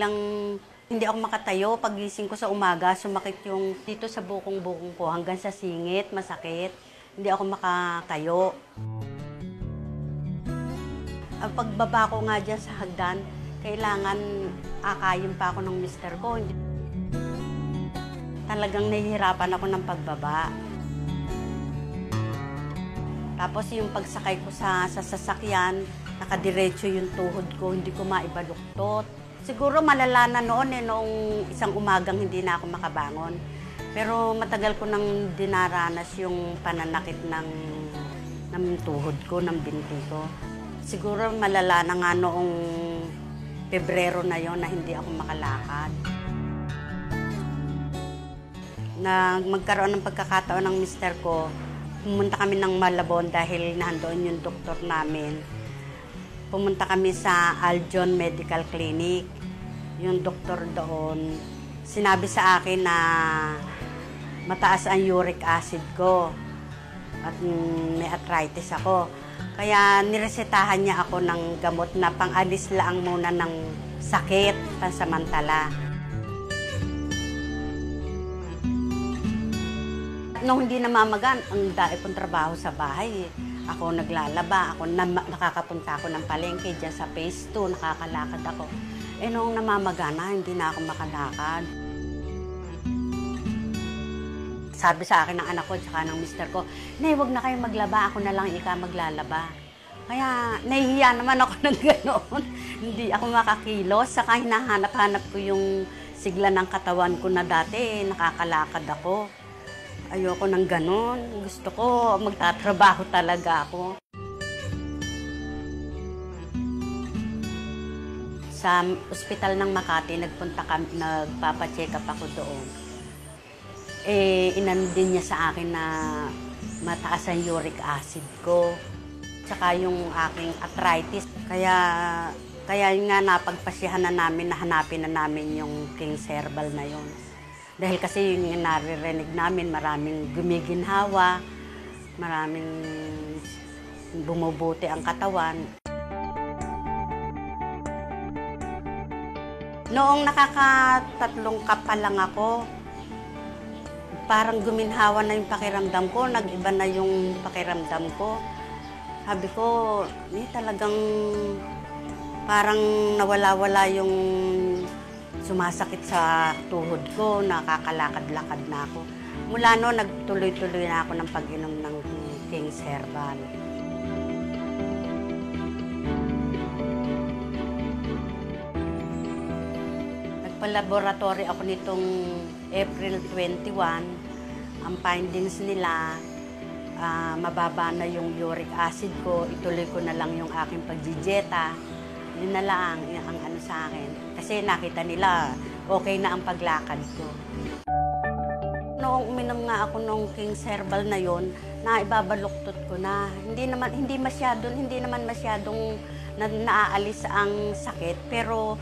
biglang hindi ako makatayo. Pagising ko sa umaga, sumakit yung dito sa bukong-bukong ko hanggang sa singit, masakit. Hindi ako makatayo. Ang pagbaba ko nga dyan sa hagdan, kailangan akayin pa ako ng mister ko. Talagang nahihirapan ako ng pagbaba. Tapos yung pagsakay ko sa sasakyan, nakadiretso yung tuhod ko, hindi ko maibaluktot. Siguro malala na noon noong isang umagang hindi na ako makabangon. Pero matagal ko nang dinaranas yung pananakit ng tuhod ko, ng binti ko. Siguro malala na nga noong Pebrero na yon na hindi ako makalakad. Na magkaroon ng pagkakataon ng mister ko, pumunta kami ng Malabon dahil nandoon yung doktor namin. Pumunta kami sa Aljon Medical Clinic. Yung doktor doon, sinabi sa akin na mataas ang uric acid ko at may arthritis ako. Kaya niresetahan niya ako ng gamot na pang-alis lang muna ng sakit pansamantala. Nung hindi namamagan, ang dami kong trabaho sa bahay. Ako naglalaba, nakakapunta ako ng palengke dyan sa phase 2, nakakalakad ako. Nung namamagana, hindi na ako makalakad. Sabi sa akin ng anak ko at ng mister ko, "Nay, wag na kayo maglaba, ako na lang maglalaba." Kaya nahihiya naman ako ng ganoon. Hindi ako makakilos, saka hinahanap-hanap ko yung sigla ng katawan ko na dati, nakakalakad ako. Ayoko ng gano'n. Gusto ko magtatrabaho talaga ako. Sa ospital ng Makati, nagpapacheck up ako doon. Inano din niya sa akin na mataas ang uric acid ko. Tsaka yung aking arthritis. Kaya yun nga napagpasyahan na namin, nahanapin na namin yung King's Herbal na yun. Dahil kasi yun yung naririnig namin, maraming gumiginhawa, maraming bumubuti ang katawan. Noong nakakatatlong cup pa lang ako, parang guminhawa na yung pakiramdam ko, nag-iba na yung pakiramdam ko. Sabi ko, talagang parang nawala-wala yung sumasakit sa tuhod ko, nakakalakad-lakad na ako. Mula noon, nagtuloy-tuloy na ako ng pag-inom ng King's Herbal. Nagpa-laboratory ako nitong April 21. Ang findings nila, mababa na yung uric acid ko, ituloy ko na lang yung aking pagdidieta. Yun na lang ang ano sa akin. Kasi nakita nila, okay na ang paglakad ko. Noong uminom nga ako ng King's Herbal na yon, naibabaluktot ko na. Hindi naman masyadong naaalis ang sakit, pero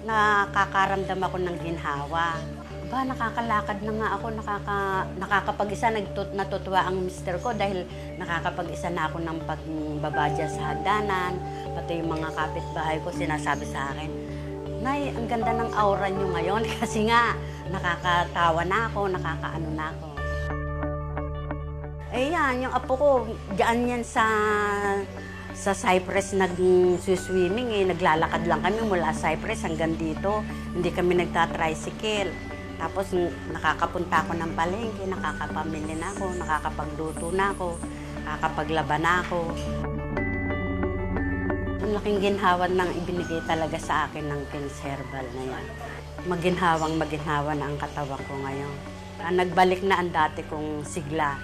nakakaramdam ako ng ginhawa. Nakakalakad na nga ako, nakakapag-isa, natutuwa ang mister ko dahil nakakapag-isa na ako ng pagbaba dyan sa hagdanan. Pati yung mga kapitbahay ko sinasabi sa akin, "Nay, ang ganda ng aura nyo ngayon." Kasi nga, nakakatawa na ako, nakakaano na ako. Yan, yung apo ko, dyan yan sa Cypress nag-swimming. Naglalakad lang kami mula Cypress hanggang dito. Hindi kami nagta-tricycle. Tapos nakakapunta ako ng palengke, nakakapamili na ako, nakakapagluto na ako, nakakapaglaba na ako. Ang laking ginhawa nang ibinigay talaga sa akin ng King's Herbal na yan. Maginhawa na ang katawan ko ngayon. Nagbalik na ang dati kong sigla.